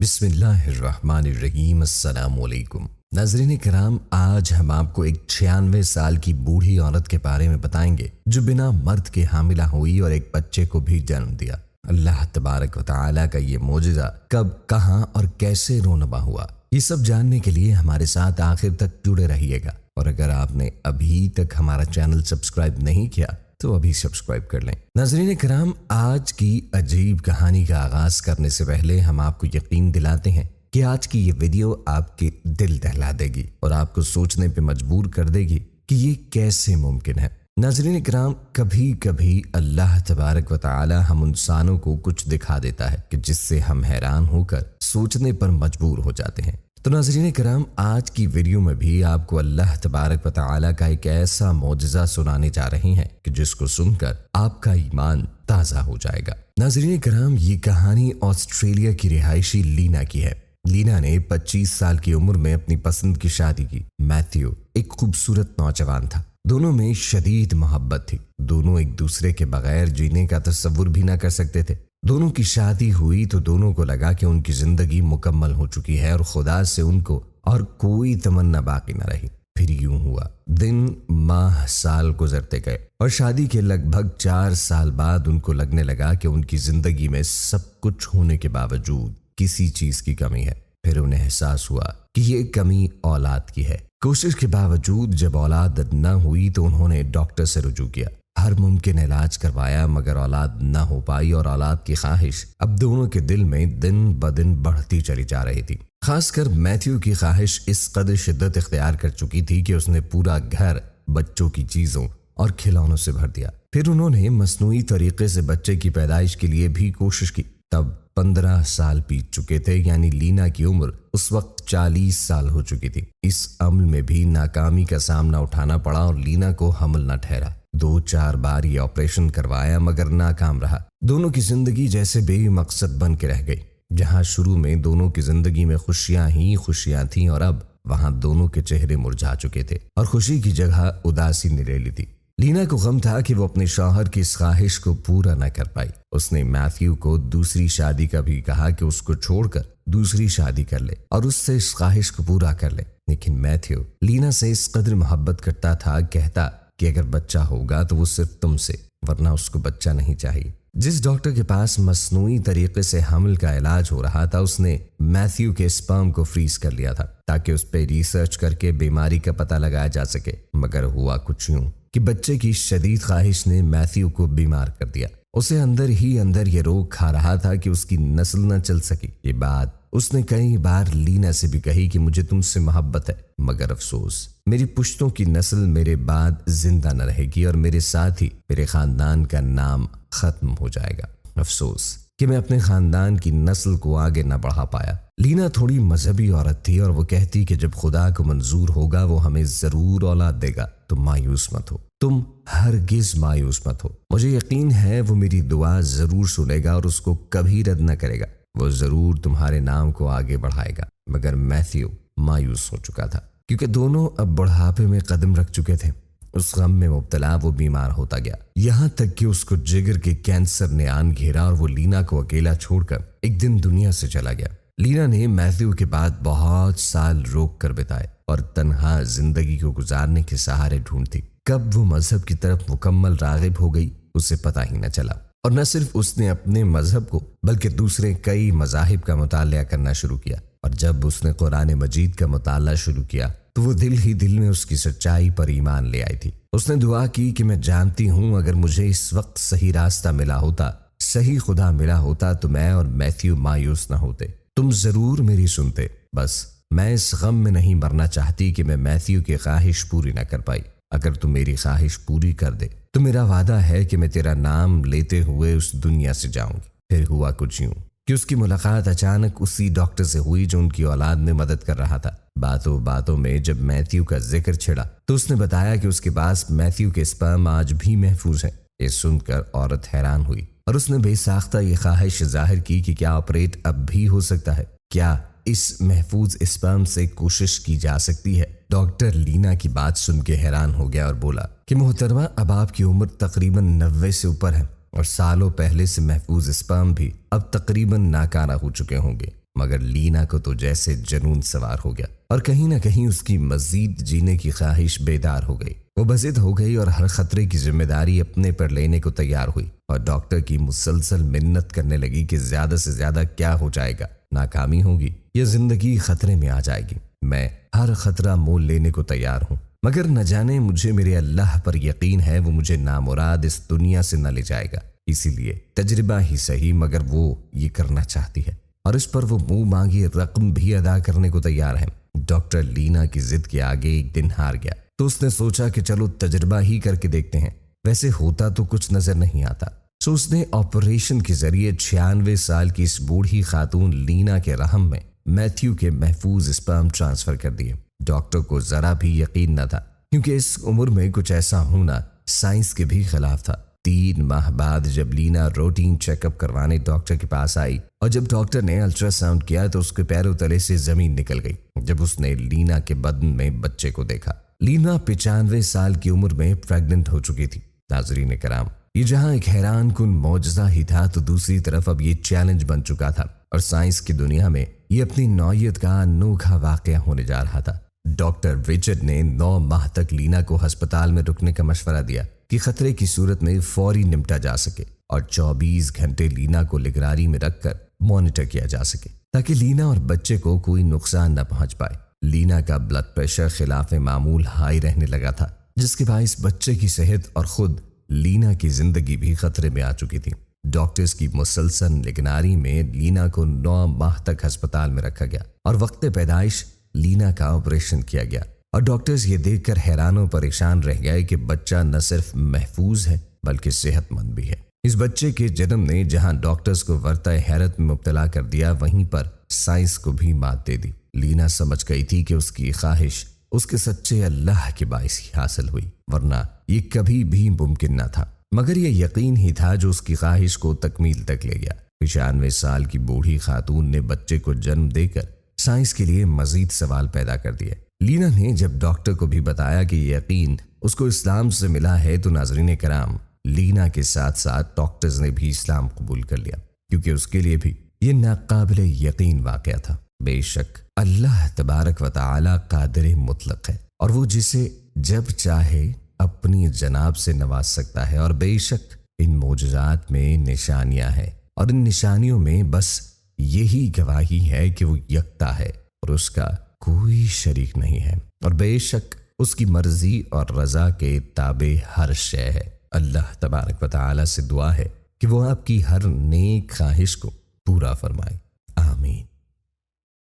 بسم اللہ الرحمن الرحیم۔ السلام علیکم ناظرین کرام، آج ہم آپ کو ایک 96 سال کی بوڑھی عورت کے بارے میں بتائیں گے جو بنا مرد کے حاملہ ہوئی اور ایک بچے کو بھی جنم دیا۔ اللہ تبارک و تعالی کا یہ معجزہ کب، کہاں اور کیسے رونما ہوا، یہ سب جاننے کے لیے ہمارے ساتھ آخر تک جڑے رہیے گا، اور اگر آپ نے ابھی تک ہمارا چینل سبسکرائب نہیں کیا تو ابھی سبسکرائب کر لیں۔ ناظرین کرام، آج کی عجیب کہانی کا آغاز کرنے سے پہلے ہم آپ کو یقین دلاتے ہیں کہ آج کی یہ ویڈیو آپ کے دل دہلا دے گی اور آپ کو سوچنے پہ مجبور کر دے گی کہ یہ کیسے ممکن ہے۔ ناظرین کرام، کبھی کبھی اللہ تبارک و تعالی ہم انسانوں کو کچھ دکھا دیتا ہے کہ جس سے ہم حیران ہو کر سوچنے پر مجبور ہو جاتے ہیں۔ تو ناظرین کرام، آج کی ویڈیو میں بھی آپ کو اللہ تبارک و تعالی کا ایک ایسا معجزہ سنانے جا رہے ہیں کہ جس کو سن کر آپ کا ایمان تازہ ہو جائے گا۔ ناظرین کرام، یہ کہانی آسٹریلیا کی رہائشی لینا کی ہے۔ لینا نے 25 سال کی عمر میں اپنی پسند کی شادی کی۔ میتھیو ایک خوبصورت نوجوان تھا، دونوں میں شدید محبت تھی، دونوں ایک دوسرے کے بغیر جینے کا تصور بھی نہ کر سکتے تھے۔ دونوں کی شادی ہوئی تو دونوں کو لگا کہ ان کی زندگی مکمل ہو چکی ہے اور خدا سے ان کو اور کوئی تمنا باقی نہ رہی۔ پھر یوں ہوا، دن، ماہ، سال گزرتے گئے اور شادی کے لگ بھگ 4 سال بعد ان کو لگنے لگا کہ ان کی زندگی میں سب کچھ ہونے کے باوجود کسی چیز کی کمی ہے۔ پھر انہیں احساس ہوا کہ یہ کمی اولاد کی ہے۔ کوشش کے باوجود جب اولاد نہ ہوئی تو انہوں نے ڈاکٹر سے رجوع کیا، ہر ممکن علاج کروایا، مگر اولاد نہ ہو پائی اور اولاد کی خواہش اب دونوں کے دل میں دن بدن بڑھتی چلی جا رہی تھی۔ خاص کر میتھیو کی خواہش اس قدر شدت اختیار کر چکی تھی کہ اس نے پورا گھر بچوں کی چیزوں اور کھلونوں سے بھر دیا۔ پھر انہوں نے مصنوعی طریقے سے بچے کی پیدائش کے لیے بھی کوشش کی۔ تب 15 سال بیت چکے تھے، یعنی لینا کی عمر اس وقت 40 سال ہو چکی تھی۔ اس عمل میں بھی ناکامی کا سامنا اٹھانا پڑا اور لینا کو حمل نہ ٹھہرا۔ 2-4 بار یہ آپریشن کروایا مگر ناکام رہا۔ دونوں کی زندگی جیسے بے مقصد بن کے رہ گئی۔ جہاں شروع میں دونوں کی زندگی میں خوشیاں ہی خوشیاں تھیں اور اب وہاں دونوں کے چہرے مرجھا چکے تھے اور خوشی کی جگہ اداسی نے لے لی تھی۔ لینا کو غم تھا کہ وہ اپنے شوہر کی اس خواہش کو پورا نہ کر پائی۔ اس نے میتھیو کو دوسری شادی کا بھی کہا کہ اس کو چھوڑ کر دوسری شادی کر لے اور اس سے اس خواہش کو پورا کر لے، لیکن میتھیو لینا سے اس قدر محبت کرتا تھا، کہتا کہ اگر بچہ ہوگا تو وہ صرف تم سے، ورنہ اس کو بچہ نہیں چاہیے۔ جس ڈاکٹر کے پاس مصنوعی طریقے سے حمل کا علاج ہو رہا تھا، اس نے میتھیو کے اسپرم کو فریز کر لیا تھا تاکہ اس پہ ریسرچ کر کے بیماری کا پتہ لگایا جا سکے، مگر ہوا کچھ یوں کہ بچے کی شدید خواہش نے میتھیو کو بیمار کر دیا۔ اسے اندر ہی اندر یہ روگ کھا رہا تھا کہ اس کی نسل نہ چل سکی۔ یہ بات اس نے کئی بار لینا سے بھی کہی کہ مجھے تم سے محبت ہے، مگر افسوس، میری پشتوں کی نسل میرے بعد زندہ نہ رہے گی اور میرے ساتھ ہی میرے خاندان کا نام ختم ہو جائے گا۔ افسوس کہ میں اپنے خاندان کی نسل کو آگے نہ بڑھا پایا۔ لینا تھوڑی مذہبی عورت تھی اور وہ کہتی کہ جب خدا کو منظور ہوگا وہ ہمیں ضرور اولاد دے گا، تم مایوس مت ہو، تم ہرگز مایوس مت ہو، مجھے یقین ہے وہ میری دعا ضرور سنے گا اور اس کو کبھی رد نہ کرے گا، وہ ضرور تمہارے نام کو آگے بڑھائے گا۔ مگر میتھیو مایوس ہو چکا تھا کیونکہ دونوں اب بڑھاپے میں قدم رکھ چکے تھے۔ اس غم میں مبتلا وہ بیمار ہوتا گیا، یہاں تک کہ اس کو جگر کے کینسر نے آن گھیرا اور وہ لینا کو اکیلا چھوڑ کر ایک دن دنیا سے چلا گیا۔ لینا نے میتھیو کے بعد بہت سال روک کر بتائے اور تنہا زندگی کو گزارنے کے سہارے ڈھونڈتی۔ کب وہ مذہب کی طرف مکمل راغب ہو گئی اسے پتہ ہی نہ چلا، اور نہ صرف اس نے اپنے مذہب کو بلکہ دوسرے کئی مذاہب کا مطالعہ کرنا شروع کیا، اور جب اس نے قرآن مجید کا مطالعہ شروع کیا تو وہ دل ہی دل میں اس کی سچائی پر ایمان لے آئی تھی۔ اس نے دعا کی کہ میں جانتی ہوں اگر مجھے اس وقت صحیح راستہ ملا ہوتا، صحیح خدا ملا ہوتا تو میں اور میتھیو مایوس نہ ہوتے، تم ضرور میری سنتے، بس میں اس غم میں نہیں مرنا چاہتی کہ میں میتھیو کی خواہش پوری نہ کر پائی۔ اگر تم میری خواہش پوری کر دے تو میرا وعدہ ہے کہ میں تیرا نام لیتے ہوئے اس دنیا سے جاؤں گی۔ پھر ہوا کچھ یوں کہ اس کی ملاقات اچانک اسی ڈاکٹر سے ہوئی جو ان کی اولاد میں مدد کر رہا تھا۔ باتوں باتوں میں جب میتھیو کا ذکر چھڑا تو اس نے بتایا کہ اس کے پاس میتھیو کے اسپرم آج بھی محفوظ ہیں۔ یہ سن کر عورت حیران ہوئی اور اس نے بے ساختہ یہ خواہش ظاہر کی کہ کیا آپریٹ اب بھی ہو سکتا ہے، کیا اس محفوظ اسپرم سے کوشش کی جا سکتی ہے۔ ڈاکٹر لینا کی بات سن کے حیران ہو گیا اور بولا کہ محترمہ، اب آپ کی عمر تقریباً 90 سے اوپر ہے اور سالوں پہلے سے محفوظ اسپرم بھی اب تقریباً ناکارہ ہو چکے ہوں گے۔ مگر لینا کو تو جیسے جنون سوار ہو گیا اور کہیں نہ کہیں اس کی مزید جینے کی خواہش بیدار ہو گئی۔ وہ بضد ہو گئی اور ہر خطرے کی ذمہ داری اپنے پر لینے کو تیار ہوئی اور ڈاکٹر کی مسلسل منت کرنے لگی کہ زیادہ سے زیادہ کیا ہو جائے گا، ناکامی ہوگی یا زندگی خطرے میں آ جائے گی، میں ہر خطرہ مول لینے کو تیار ہوں، مگر نہ جانے مجھے میرے اللہ پر یقین ہے وہ مجھے نامراد اس دنیا سے نہ لے جائے گا، اسی لیے تجربہ ہی صحیح مگر وہ یہ کرنا چاہتی ہے اور اس پر وہ منہ مانگی رقم بھی ادا کرنے کو تیار ہے۔ ڈاکٹر لینا کی ضد کے آگے ایک دن ہار گیا تو اس نے سوچا کہ چلو تجربہ ہی کر کے دیکھتے ہیں، ویسے ہوتا تو کچھ نظر نہیں آتا۔ سو اس نے آپریشن کے ذریعے 96 سال کی اس بوڑھی خاتون لینا کے رحم میں میتھیو کے محفوظ اسپرم ٹرانسفر کر دیے۔ ڈاکٹر کو ذرا بھی یقین نہ تھا کیونکہ اس عمر میں کچھ ایسا ہونا سائنس کے بھی خلاف تھا۔ 3 ماہ بعد جب لینا روٹین چیک اپ کروانے ڈاکٹر کے پاس آئی اور جب ڈاکٹر نے الٹرا ساؤنڈ کیا تو اس کے پیروں تلے سے زمین نکل گئی جب اس نے لینا کے بدن میں بچے کو دیکھا۔ لینا 95 سال کی عمر میں پریگننٹ ہو چکی تھی۔ ناظرین کرام، یہ جہاں ایک حیران کن معجزہ ہی تھا تو دوسری طرف اب یہ چیلنج بن چکا تھا اور سائنس کی دنیا میں یہ اپنی نوعیت کا انوکھا واقعہ ہونے جا رہا تھا۔ ڈاکٹر رچرڈ نے 9 ماہ تک لینا کو ہسپتال میں رکنے کا مشورہ دیا کہ خطرے کی صورت میں فوری نمٹا جا سکے اور 24 گھنٹے لینا کو نگرانی میں رکھ کر مانیٹر کیا جا سکے تاکہ لینا اور بچے کو کوئی نقصان نہ پہنچ پائے۔ لینا کا بلڈ پریشر خلاف معمول ہائی رہنے لگا تھا جس کے باعث بچے کی صحت اور خود لینا کی زندگی بھی خطرے میں آ چکی تھی۔ ڈاکٹرز کی مسلسل نگرانی میں لینا کو 9 ماہ تک ہسپتال میں رکھا گیا اور وقت پیدائش لینا کا آپریشن کیا گیا اور ڈاکٹرز یہ دیکھ کر حیران و پریشان رہ گئے کہ بچہ نہ صرف محفوظ ہے بلکہ صحت مند بھی ہے۔ اس بچے کے جنم نے جہاں ڈاکٹرز کو ورطہ حیرت میں مبتلا کر دیا وہیں پر سائنس کو بھی مات دے دی۔ لینا سمجھ گئی تھی کہ اس کی خواہش اس کے سچے اللہ کے باعث ہی حاصل ہوئی ورنہ یہ کبھی بھی ممکن نہ تھا، مگر یہ یقین ہی تھا جو اس کی خواہش کو تکمیل تک لے گیا۔ 95 سال کی بوڑھی خاتون نے بچے کو جنم دے کر سائنس کے لیے مزید سوال پیدا کر دیے۔ لینا نے جب ڈاکٹر کو بھی بتایا کہ یہ یقین اس کو اسلام سے ملا ہے تو ناظرین کرام، لینا کے ساتھ ساتھ ڈاکٹرز نے بھی اسلام قبول کر لیا کیونکہ اس کے لیے بھی یہ ناقابل یقین واقعہ تھا۔ بے شک اللہ تبارک و تعالی قادر مطلق ہے اور وہ جسے جب چاہے اپنی جناب سے نواز سکتا ہے اور بے شک ان معجزات میں نشانیاں ہیں اور ان نشانیوں میں بس یہی گواہی ہے کہ وہ یکتا ہے اور اس کا کوئی شریک نہیں ہے اور بے شک اس کی مرضی اور رضا کے تابع ہر شے ہے۔ اللہ تبارک و تعالی سے دعا ہے کہ وہ آپ کی ہر نیک خواہش کو پورا فرمائے، آمین۔